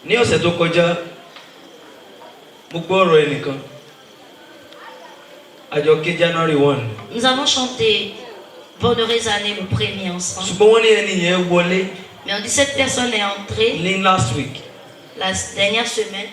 Ní ọ̀sẹ̀ tó kọjá, mo gbọ́ ọ̀rọ̀ ẹnìkan. Àjọké January 1. Nous avons chanté Bonne heureuse année le premier ensemble. Ṣùgbọ́n wọ́n ní ẹni yẹn wọlé. Mais on dit cette personne est entrée Ní last week. la dernière semaine.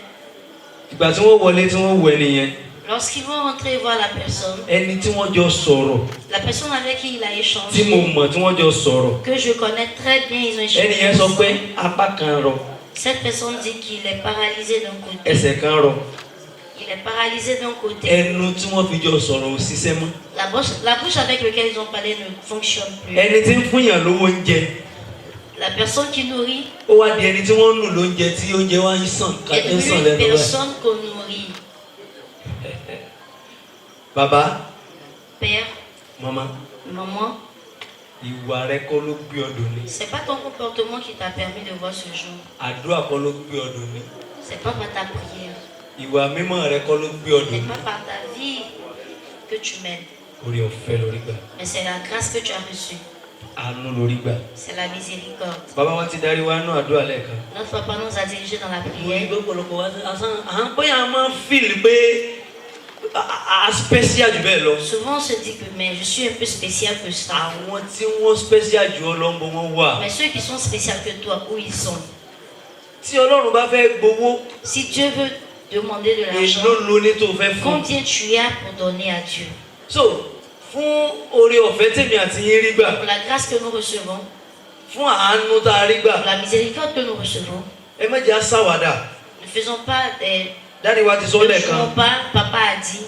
Ìgbà tí wọ́n wọlé tí wọ́n wọ ẹni yẹn. Lorsqu'ils vont rentrer voir la personne, Ẹni tí wọ́n jọ sọ̀rọ̀. la personne avec qui il a Tí mo échangé, mọ̀ tí wọ́n jọ sọ̀rọ̀. que je connais très bien, ils ont Ẹni échangé yẹn sọ pé ensemble. apá kan rọ, Cette personne dit qu'il est paralysé d'un côté. ẹsẹ̀ kan rọ. Il est paralysé d'un côté. Ẹnu tí wọ́n fi jọ sọ̀rọ̀ ò ṣiṣẹ́ mọ́. La bouche avec laquelle ils ont parlé ne fonctionne plus. Ẹni tí ń fún yàn lówó oúnjẹ. La personne qui nourrit Ó wá di ẹni tí wọ́n ń nù lóúnjẹ tí oúnjẹ wá ń sàn est kájẹ́ ń sàn devenue lẹ́nu une rẹ̀. personne qu'on nourrit. Bàbá, Père, màmá, maman, ìwà rẹ kọ́ ló gbé ọdún ni. c'est pas ton comportement qui t'a permis de voir ce jour. Àdúrà kọ́ ló gbé ọdún ni. C'est pas par ta prière. Ìwà mímọ́ rẹ kọ́ ló gbé Ce ọdún n'est ni. pas par ta vie que tu mènes. Orí ọ̀fẹ́ lórí gbà. Mais c'est la grâce que tu as reçue. Àánú lórí gbà. C'est la miséricorde. Bàbá wa ti darí wa náà àdúrà lẹ́ẹ̀kan. Notre papa nous a dirigés dans la prière. Ọ̀pọ̀lọpọ̀ wa à ń bóyá a máa ń fìlì pé a special jù bẹ́ẹ̀ lọ. Souvent on se dit que mais je suis un peu spécial que ça. Àwọn tí wọ́n special jù ọ lọ ń bọ wọn wà. Mais ceux qui sont spéciaux que toi, où ils sont? Tí Ọlọ́run bá fẹ́ gbowó, Si Dieu veut demander de l'argent, èló lo ní tó fẹ́ fún. combien tu as pour donner à Dieu? So fún oore ọ̀fẹ́ tèmi àti yín rí gbà, Pour la grâce que nous recevons, fún àánú tá a rí gbà, pour la miséricorde que nous recevons, ẹ má jẹ́ àṣàwàdà. ne faisons pas des... Dáàdi wa ti sọ Ne lẹ́ẹ̀kan, jouons pas, papa a dit.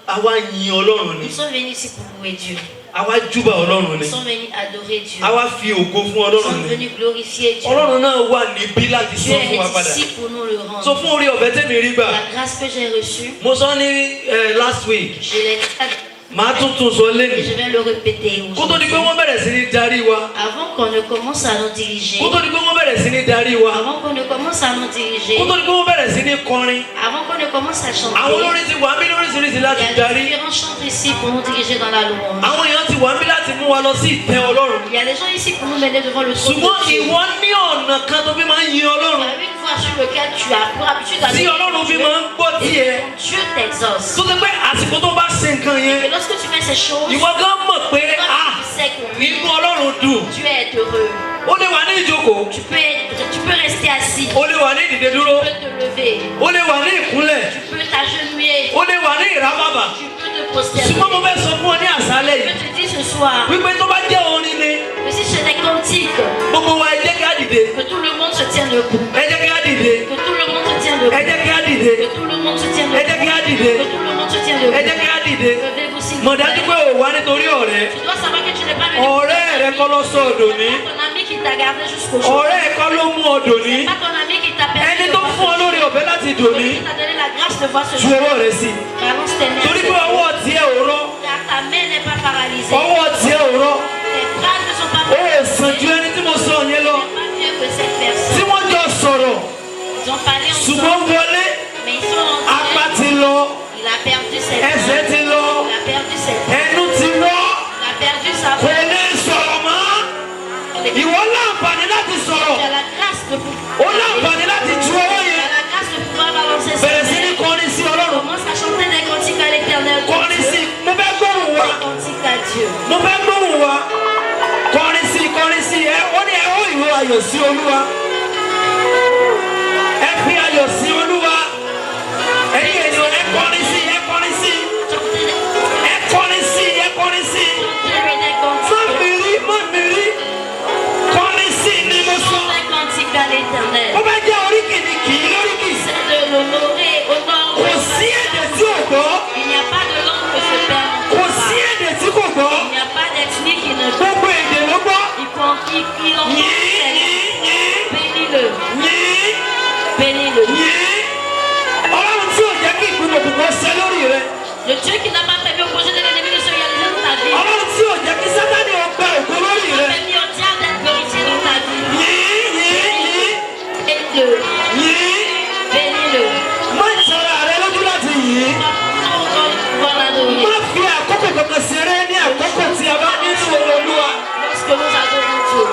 àwa yin Ọlọ́run ni, Nous sommes venus ici pour louer Dieu. àwa júbà Ọlọ́run Nous ni, sommes venus adorer Dieu. àwa fi ògo fún Nous Ọlọ́run sommes ni. venus glorifier Dieu. Ọlọ́run náà wà níbí láti Dieu sọ fún wa est padà. ici pour nous le So rendre. fún oore ọ̀fẹ́ tèmi rí gbà, La grâce que j'ai reçue, mo sọ ní last week, je l'ai dit, màá tún sọ et lẹ́nu. je vais le répéter Kó tó di pé aujourd'hui. wọ́n bẹ̀rẹ̀ sí ní darí wa, Avant qu'on ne commence à nous diriger, kó tó di pé wọ́n bẹ̀rẹ̀ sí ní darí wa, avant qu'on ne commence à nous diriger, kó tó di pé wọ́n bẹ̀rẹ̀ sí ní kọrin, avant qu'on ne commence à chanter, àwọn olórin ti wà ń bí lóríṣiríṣi il láti y a darí. différents chants ici pour nous diriger dans la louange. Àwọn èèyàn ti wà ń bí láti mú wa lọ sí ìtẹ́ Ọlọ́run. Il y a des gens ici pour nous mener devant le trône Ṣùgbọ́n de Dieu. ìwọ ní ọ̀nà kan tó fi máa ń yin Il y Ọlọ́run. a une voie sur laquelle tu as pour habitude Tí d'aller Ọlọ́run fi máa ń gbọ́ tiẹ̀. et Dieu t'exauce. Tó ṣe pé àsìkò tó bá ṣe nǹkan yẹn, Et lorsque tu fais ces choses, ìwọ gan mọ̀ pé tu sais que inú Ọlọ́run dùn. Dieu est heureux. Ó lè wà ní ìjókòó, Tu peux rester assis, ó lè wà ní ìdìde dúró, tu peux te lever, ó lè wà ní ìkúnlẹ̀, tu peux t'agenouiller, ó lè wà ní ìrábàbà. tu peux te prosterner. Ṣùgbọ́n mo fẹ́ sọ fún ọ ní àṣálẹ́ Je yìí te dis ce soir, wípé tó bá jẹ́ orin ni que si c'est des cantiques, gbogbo wa ẹ jẹ́ ká dìde, que tout le monde se tienne debout, ẹ jẹ́ ká dìde, que tout le monde se tienne ẹ debout, jẹ́ ká dìde, que tout le monde se tienne ẹ debout, jẹ́ ká dìde, que tout le monde se tienne ẹ debout. jẹ́ ká dìde. Levez-vous s'il Mọ̀ vous dájú pé plaît. ò wá nítorí ọ̀rẹ́. Tu dois savoir que tu n'es pas venu pour Ọ̀rẹ́ rẹ kọ́ ló sọ òdò ní. C'est pas ton ami qui t'a gardé jusqu'au jour. Ọ̀rẹ́ ẹ kọ́ ló mú ọdò ní. C'est pas ton ami qui t'a permis Ẹni de tó voir fún ọ ce lórí jour. ọ̀fẹ́ láti dò ní. Celui qui t'a donné la grâce de voir ce Ju jour. ọwọ́ rẹ sí. Balance tes mains. Torí pé ọwọ́ tiẹ̀ ò rọ́. Car ta main n'est pas paralysée. Ọwọ́ tiẹ̀ ò rọ́. Tes bras ne sont pas Ó sàn paralysés. ju ẹni tí mo sọ yẹn lọ. C'est pas mieux que cette Tí personne. wọ́n jọ sọ̀rọ̀. Ils ont parlé Ṣùgbọ́n ensemble, wọlé. mais ils sont Apá rentrés. ti lọ. Il a perdu ses Ẹsẹ̀ mains. ti lọ. Il a perdu ses mains. Ẹnu ti rọ́. Il a perdu sa Kò voix. lè sọ̀rọ̀ mọ́. Ìwọ láǹfààní láti sọ̀rọ̀. Tu as la grâce de pouvoir. Ó láǹfààní láti ju owó Tu yẹn. as la grâce de pouvoir balancer ses Bẹ̀rẹ̀ sí ní mains. kọrin sí Ọlọ́run. Commence à chanter des cantiques à l'éternel. Kọrin sí. Mo fẹ́ gbóhùn wa. Des cantiques à Dieu. Mo fẹ́ gbóhùn wa. Kọrin sí ẹ. Ó ní ẹ ó ìwé ayọ̀ sí Olúwa. Ẹ fi ayọ̀ sí Olúwa. Ẹ̀yin ènìyàn ẹ kọrin sí. Chantez des Ẹ kọrin sí. cantiques Má mìírí, má mìírí. Kọrin sí ni mo sọ. des cantiques à l'éternel. Ó bá jẹ́ oríkìní kì í lóríkì. C'est de l'honorer au nom Kò de sí èdè tí ò gbọ́. Il n'y a pas de langue que ce Père Kò n'entend sí pas. èdè tí kò gbọ́. Il n'y a pas d'ethnie qui ne Gbogbo èdè ló gbọ́. il entend Yìí, yìí, Bénis-le, yìí, bénis-le. yìí. Ọlọ́run tí ò jẹ́ kí ìpinnu òkùnkùn ṣẹ lórí rẹ. Le Dieu qui n'a pas permis au projet de l'ennemi de se réaliser dans ta vie. Ọlọ́run tí ò jẹ́ kí Sátánì ó gba ògo lórí Il n'a rẹ. pas permis au diable d'être glorifié dans ta vie. Yìí, yìí, Bénis-le, yìí. bénis-le. Má ìtara rẹ lójú láti yìí. Pouvoir l'adorer. Má fi àkókò kankan ṣeré ní àkókò tí a bá nínú Olúwa. Lorsque nous adorons Dieu.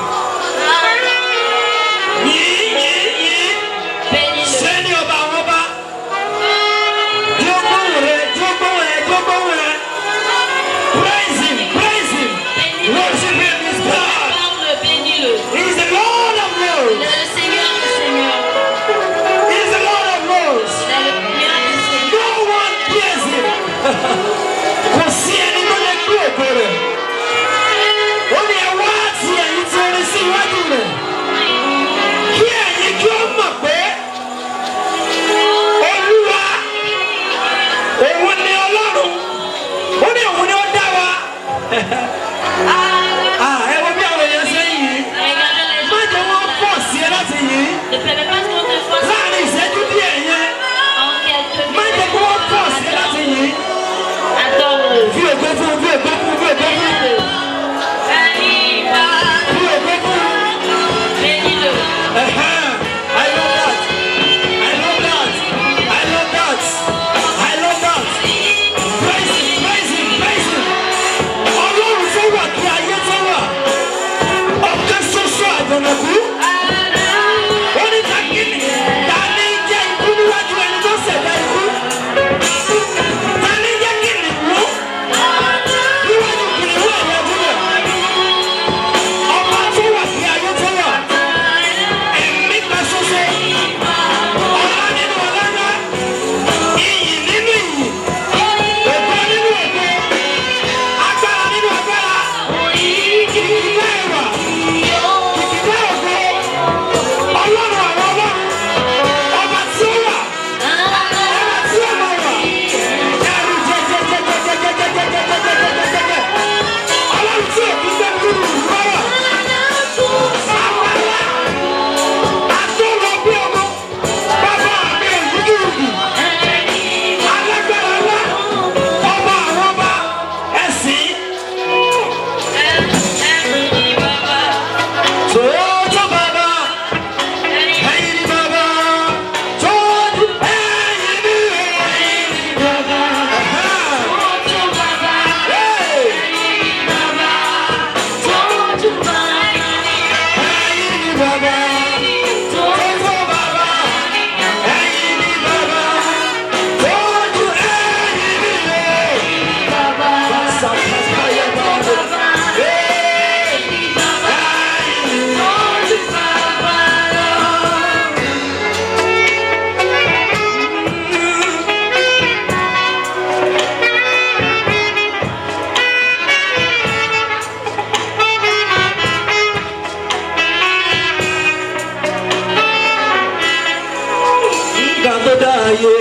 dáyé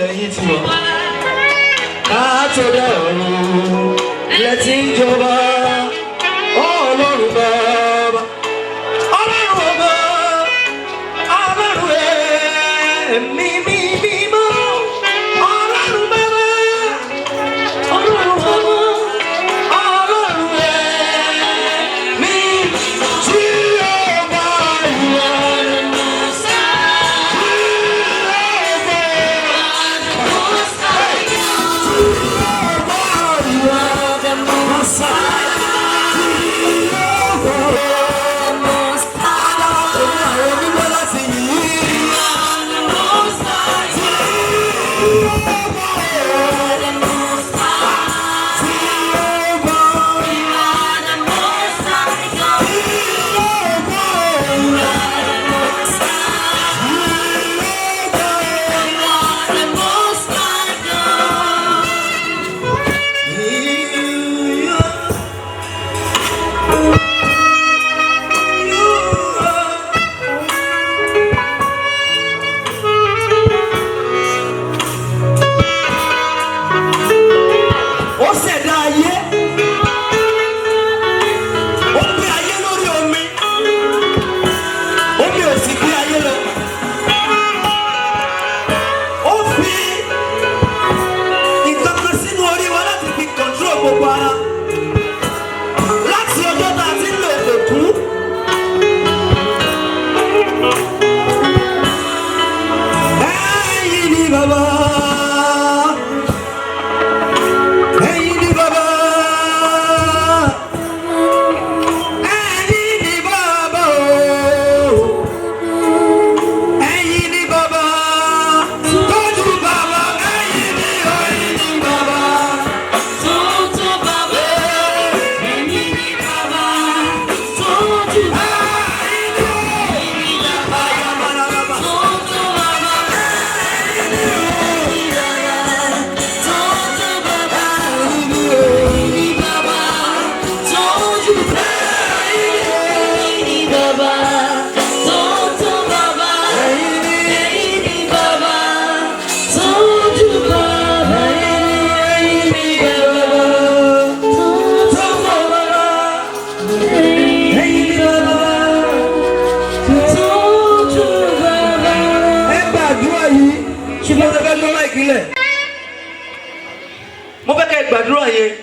lẹ́yìn tí wọ́n ká tó dá ọ̀run lẹ́tí ń jọba ọlọ́run bàbá ọlọ́run ọba ọlọ́run ẹ̀mí mímọ́ ọlọ́run bàbá ọlọ́run ọba ọlọ́run ẹ̀mí tí ọba ìwà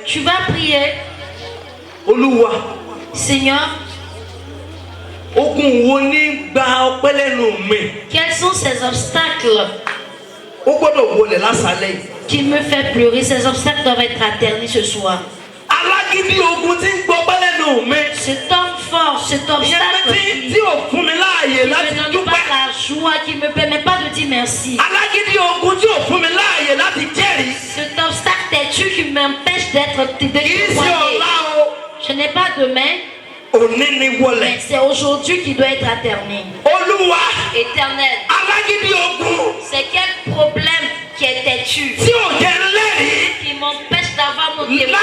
Tu vas prier. Olúwa. Seigneur. Ogun wo ni gba ọpẹ́ lẹ́nu mi? Quels sont ces obstacles Ó gbọ́dọ̀ wọlé lásàlẹ̀ yìí. qui me fait pleurer? Ces obstacles doivent être internis ce soir. Alágídí ogun tí ń gbọ́ ọpẹ́ lẹ́nu mi. Cet homme fort, cet obstacle tí ò fún mi láàyè láti ne me donne pas la joie, qui ne me permet pas de dire merci. Alágídí ogun tí ò fún mi láàyè láti jẹ́rìí. Cet obstacle têtu qui m'empêche d'être témoigné. Je n'ai pas demain. Mais c'est aujourd'hui qui doit être interné. Éternel. C'est quel problème qui est têtu, qui m'empêche d'avoir mon témoin,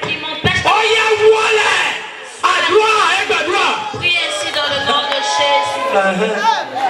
qui m'empêche de prier ici dans le nom de Jésus.